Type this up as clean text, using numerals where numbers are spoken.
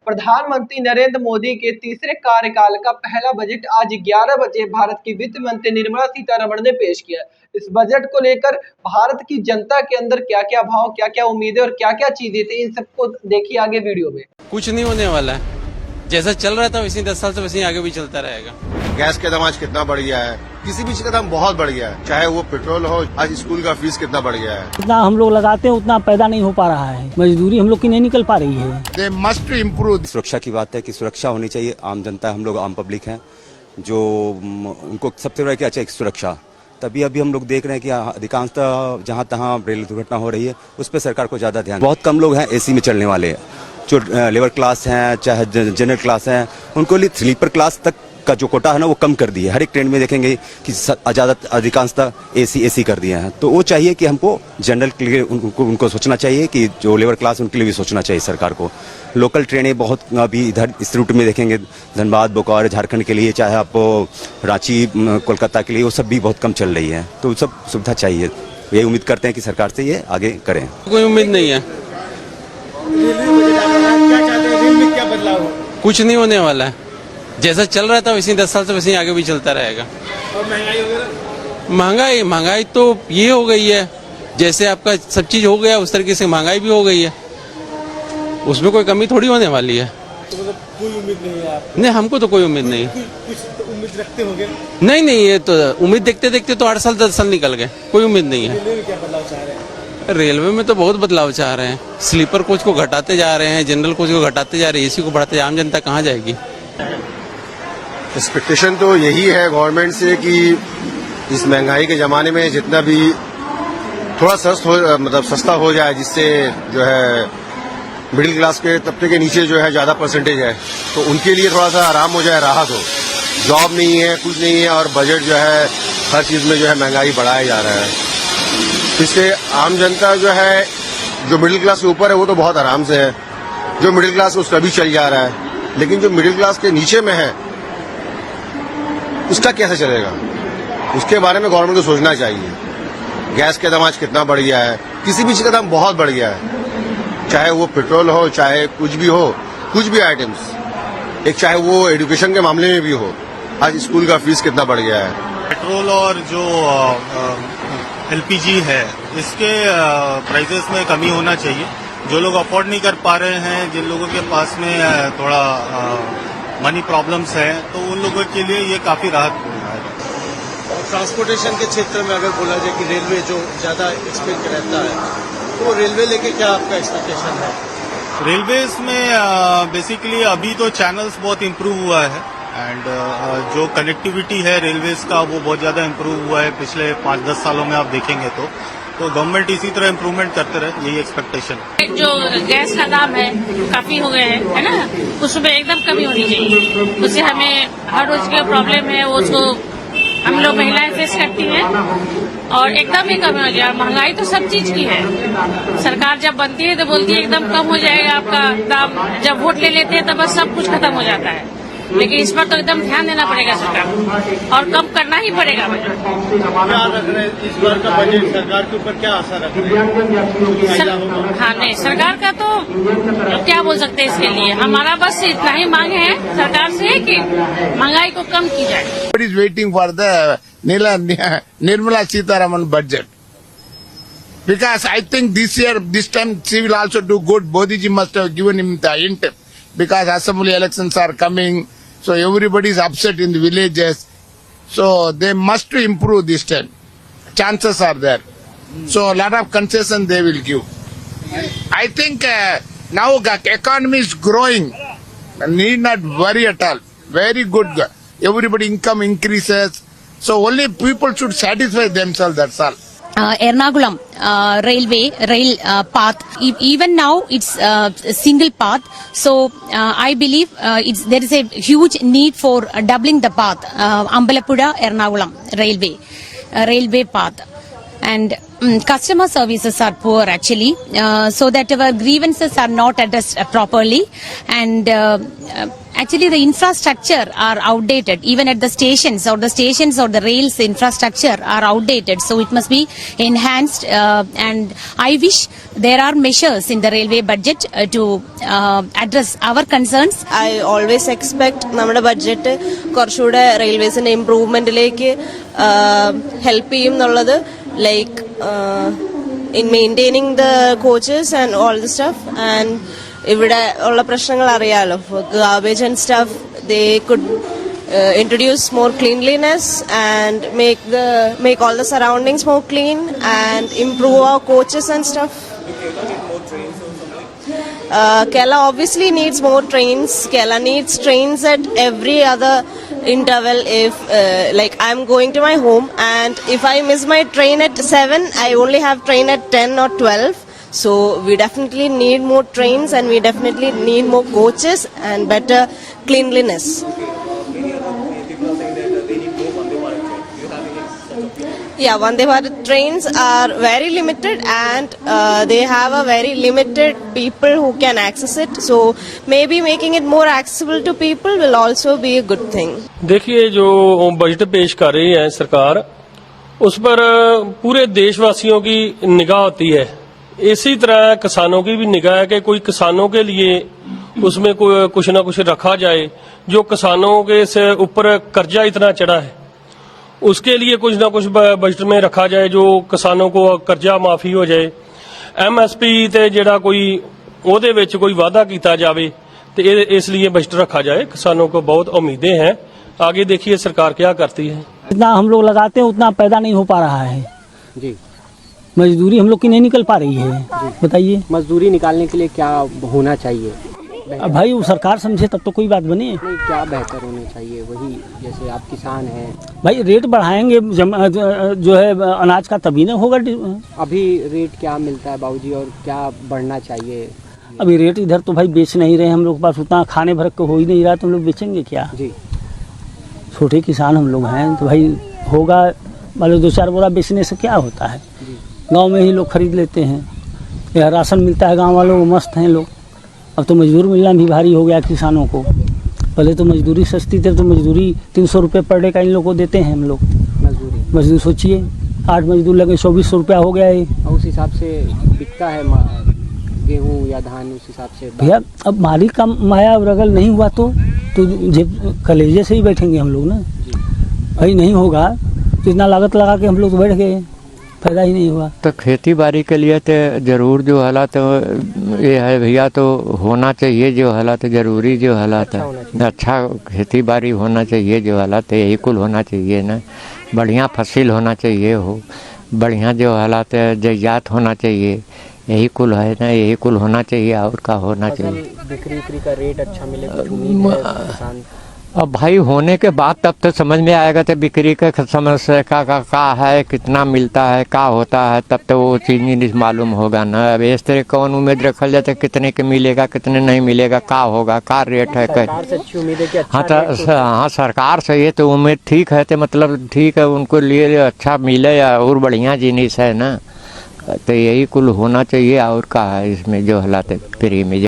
प्रधानमंत्री नरेंद्र मोदी के तीसरे कार्यकाल का पहला बजट आज 11 बजे भारत की वित्त मंत्री निर्मला सीतारमण ने पेश किया। इस बजट को लेकर भारत की जनता के अंदर क्या क्या भाव, क्या क्या उम्मीदें और क्या क्या चीजें थी, इन सबको देखिए आगे वीडियो में। कुछ नहीं होने वाला है, जैसा चल रहा था वैसे 10 साल से वैसे आगे भी चलता रहेगा। गैस का दाम आज कितना बढ़ गया है, किसी भी चीज का दाम बहुत बढ़ गया है, चाहे वो पेट्रोल हो। आज स्कूल का फीस कितना बढ़ गया है। जितना हम लोग लगाते हैं उतना पैदा नहीं हो पा रहा है, मजदूरी हम लोग की नहीं निकल पा रही है। They must improve। सुरक्षा की बात है कि सुरक्षा होनी चाहिए। आम जनता, हम लोग आम पब्लिक हैं, जो उनको सबसे बड़ा क्या चाहिए, सुरक्षा। तभी अभी हम लोग देख रहे हैं कि अधिकांशतः जहां तहां रेल दुर्घटना हो रही है, उस पर सरकार को ज्यादा ध्यान। बहुत कम लोग हैं एसी में चलने वाले, जो लेबर क्लास हैं चाहे जनरल क्लास हैं, उनको लिए स्लीपर क्लास तक का जो कोटा है ना वो कम कर दिया है। हर एक ट्रेन में देखेंगे कि अधिकांशतः एसी कर दिए हैं। तो वो चाहिए कि हमको जनरल के लिए उनको सोचना चाहिए कि जो लेबर क्लास उनके लिए भी सोचना चाहिए सरकार को। लोकल ट्रेनें बहुत अभी इधर इस रूट में देखेंगे, धनबाद, बोकारो, झारखंड के लिए, चाहे आप रांची, कोलकाता के लिए, वो सब भी बहुत कम चल रही है। तो सब सुविधा चाहिए। ये उम्मीद करते हैं कि सरकार से ये आगे करें। कोई उम्मीद नहीं है, क्या बदलाव? कुछ नहीं होने वाला है, जैसा चल रहा था वैसे 10 साल से वैसे आगे भी चलता रहेगा। और महंगाई वगैरह? महंगाई तो ये हो गई है, जैसे आपका सब चीज हो गया उस तरीके से महंगाई भी हो गई है, उसमें कोई कमी थोड़ी होने वाली है। तो मतलब कोई उम्मीद नहीं है आपको? नहीं, हमको तो कोई उम्मीद नहीं। कुछ तो उम्मीद रखते होंगे? नहीं, ये तो उम्मीद देखते देखते तो 8 साल 10 साल निकल गए, कोई उम्मीद नहीं है। रेलवे में क्या बदलाव चाह रहे हैं? रेलवे में तो बहुत बदलाव चाह रहे हैं। स्लीपर कोच को घटाते जा रहे हैं, जनरल कोच को घटाते जा रहे हैं, एसी को बढ़ाते, आम जनता कहाँ जाएगी। एक्सपेक्टेशन तो यही है गवर्नमेंट से कि इस महंगाई के जमाने में जितना भी थोड़ा सस्ता हो जाए, जिससे जो है मिडिल क्लास के तबके के नीचे जो है ज्यादा परसेंटेज है, तो उनके लिए थोड़ा सा आराम हो जाए, राहत हो। जॉब नहीं है, कुछ नहीं है, और बजट जो है हर चीज में जो है महंगाई बढ़ाया जा रहा है। इससे आम जनता जो है, जो मिडिल क्लास के ऊपर है वो तो बहुत आराम से है, जो मिडिल क्लास उसका भी चल जा रहा है, लेकिन जो मिडिल क्लास के नीचे में है उसका कैसे चलेगा, उसके बारे में गवर्नमेंट को सोचना चाहिए। गैस का दाम आज कितना बढ़ गया है, किसी भी चीज का दाम बहुत बढ़ गया है, चाहे वो पेट्रोल हो, चाहे कुछ भी हो, कुछ भी आइटम्स, एक चाहे वो एजुकेशन के मामले में भी हो। आज स्कूल का फीस कितना बढ़ गया है। पेट्रोल और जो एलपीजी है, इसके प्राइसेस में कमी होना चाहिए। जो लोग अफोर्ड नहीं कर पा रहे हैं, जिन लोगों के पास में थोड़ा मनी प्रॉब्लम्स है, तो उन लोगों के लिए ये काफी राहत है। ट्रांसपोर्टेशन के क्षेत्र में अगर बोला जाए कि रेलवे जो ज्यादा एक्सपेंस रहता है, तो रेलवे लेके क्या आपका एक्सपेक्टेशन है? रेलवेज में बेसिकली अभी तो चैनल्स बहुत इम्प्रूव हुआ है, एंड जो कनेक्टिविटी है रेलवेज का वो बहुत ज्यादा इम्प्रूव हुआ है पिछले 5-10 सालों में। आप देखेंगे तो गवर्नमेंट इसी तरह इम्प्रूवमेंट करते रहे, यही एक्सपेक्टेशन। जो गैस का दाम है काफी हो गया है ना, उसमें एकदम कमी होनी चाहिए। उससे हमें हर रोज की प्रॉब्लम है वो उसको हम लोग महिलाएं फेस करती हैं, और एकदम ही कम हो गया। महंगाई तो सब चीज की है। सरकार जब बनती है तो बोलती है एकदम कम हो जाएगा आपका दाम, जब वोट ले लेते हैं तो बस सब कुछ खत्म हो जाता है। लेकिन इस पर तो एकदम ध्यान देना पड़ेगा सरकार, और कम करना ही पड़ेगा बजट। क्या रख रहे हैं इस बार का बजट, सरकार के ऊपर क्या आशा रख रहे हैं? हाँ नहीं, सरकार का तो क्या बोल सकते हैं इसके लिए। हमारा बस इतना ही मांग है सरकार से कि महंगाई को कम की जाए। Is waiting for the Nirmala Sitharaman budget, because I think this time she will also do good. Modi ji must have given him the hint, because assembly elections are coming, so everybody is upset in the villages, so they must improve this time. Chances are there, so a lot of concession they will give. I think now the economy is growing, need not worry at all. Very good. Everybody income increases, so only people should satisfy themselves, that's all. Ernakulam rail path, even now it's a single path, so I believe there is a huge need for doubling the path, Ambalappuzha Ernakulam railway path, and customer services are poor actually, so that our grievances are not addressed properly, and actually the infrastructure are outdated. Even at the stations or the rails infrastructure are outdated, so it must be enhanced, and I wish there are measures in the railway budget to address our concerns. I always expect നമ്മുടെ budget കുറച്ചുകൂടെ റെയിൽവേസിന്റെ ഇംപ്രൂവ്മെന്റിലേക്ക് help ചെയ്യും എന്നുള്ളത്, like in maintaining the coaches and all the stuff. And ഇവിടെ ഉള്ള പ്രശ്നങ്ങൾ അറിയാലോ, garbage and stuff, they could introduce more cleanliness and make all the surroundings more clean and improve our coaches and stuff. Kerala obviously needs more trains. Kerala needs trains at every other interval. If like I'm going to my home and if I miss my train at 7, I only have train at 10 or 12. So we definitely need more trains and we definitely need more coaches and better cleanliness. Yeah, Vande Bharat trains are very limited and they have a very limited people who can access it. So maybe making it more accessible to people will also be a good thing. देखिए, जो budget पेश कर रही है सरकार, उस पर पूरे देशवासियों की निगाह होती है। इसी तरह किसानों की भी निगाह है कि कोई किसानों के लिए उसमें कुछ ना कुछ रखा जाए। जो किसानों के से ऊपर कर्जा इतना चढ़ा है, उसके लिए कुछ ना कुछ बजट में रखा जाए, जो किसानों को कर्जा माफी हो जाए। MSP ते जेड़ा कोई ओदे विच कोई वादा किया जाए, तो इसलिए बजट रखा जाए। किसानों को बहुत उम्मीदें हैं, आगे देखिए सरकार क्या करती है। जितना हम लोग लगाते हैं उतना पैदा नहीं हो पा रहा है जी। मजदूरी हम लोग की नहीं निकल पा रही है। बताइए, मजदूरी निकालने के लिए क्या होना चाहिए? अब भाई वो सरकार समझे तब तो कोई बात बने। नहीं, क्या बेहतर होना चाहिए? वही जैसे आप किसान हैं, भाई रेट बढ़ाएंगे जो है अनाज का, तभी ना होगा। अभी रेट क्या मिलता है बाबूजी, और क्या बढ़ना चाहिए? अभी रेट इधर तो भाई बेच नहीं रहे हम लोग, पास उतना खाने भर के हो ही नहीं रहा, तो हम लोग बेचेंगे क्या जी? छोटे किसान हम लोग हैं, तो भाई होगा मतलब 2-4 बोरा बेचने से क्या होता है। गांव में ही लोग खरीद लेते हैं, या राशन मिलता है गांव वालों को, मस्त हैं लोग। अब तो मजदूर मिलना भी भारी हो गया किसानों को। पहले तो मजदूरी सस्ती थी, तो मजदूरी 300 रुपये पर डे का इन लोग को देते हैं हम लोग। मजदूर सोचिए, 8 मजदूर लगे 2400 रुपया हो गया है। उस हिसाब से बिकता है गेहूँ या धान, उस हिसाब से भैया अब मालिक का माया रगल नहीं हुआ तो कलेजे से ही बैठेंगे हम लोग ना। भाई नहीं होगा तो इतना लागत लगा के हम लोग तो बैठ गए, फायदा ही नहीं हुआ। तो खेती बाड़ी के लिए तो जरूर जो हालात ये है भैया, तो होना चाहिए जो हालात जरूरी, जो हालात है अच्छा खेती बाड़ी होना चाहिए, जो हालात यही कुल होना चाहिए ना। बढ़िया फसल होना चाहिए, हो बढ़िया जो हालात जजात होना चाहिए, यही कुल है ना, यही कुल होना चाहिए। और का होना चाहिए बिक्री का रेट अच्छा मिले, कुछ उम्मीद है किसान। अब भाई होने के बाद तब तो समझ में आएगा, तो बिक्री का समस्या का है, कितना मिलता है, का होता है, तब तो वो चीज़ नहीं मालूम होगा ना। अब इस तरह कौन उम्मीद रखल जाता है कितने के मिलेगा, कितने नहीं मिलेगा, का होगा, का रेट है। हाँ तो हाँ, सरकार से ये तो उम्मीद ठीक है, तो मतलब ठीक है, उनको लिए अच्छा मिले या और बढ़िया जिनिस है ना, तो यही कुल होना चाहिए। और का है इसमें जो हालात फ्री में